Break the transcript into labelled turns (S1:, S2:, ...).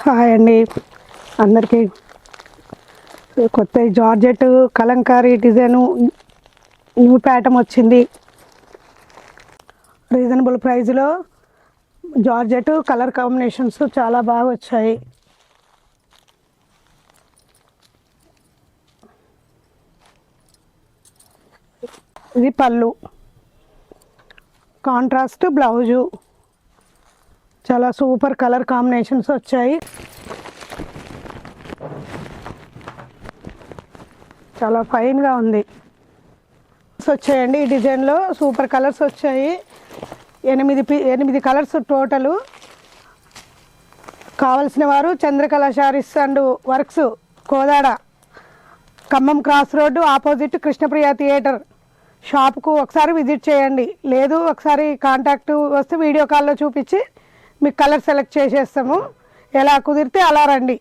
S1: Hi అండి అందరికీ. కొత్త georgette Kalamkari design new pattern వచ్చింది. రీజనబుల్ ప్రైస్లో జార్జెట్ కలర్ కాంబినేషన్స్ చాలా బాగా వచ్చాయి. ఇది పళ్ళు, కాంట్రాస్ట్ బ్లౌజు, చాలా సూపర్ కలర్ కాంబినేషన్స్ వచ్చాయి. చాలా ఫైన్గా ఉంది. వచ్చాయండి ఈ డిజైన్లో సూపర్ కలర్స్ వచ్చాయి. 8 కలర్స్ టోటలు. కావలసిన వారు Chandrakala saris and works, Kodad, Khammam cross road opposite Krishnapriya theatre షాప్కు ఒకసారి విజిట్ చేయండి. లేదు ఒకసారి కాంటాక్ట్ వస్తే వీడియో కాల్లో చూపించి మీకు కలర్ సెలెక్ట్ చేసేస్తాము. ఎలా కుదిరితే అలా రండి.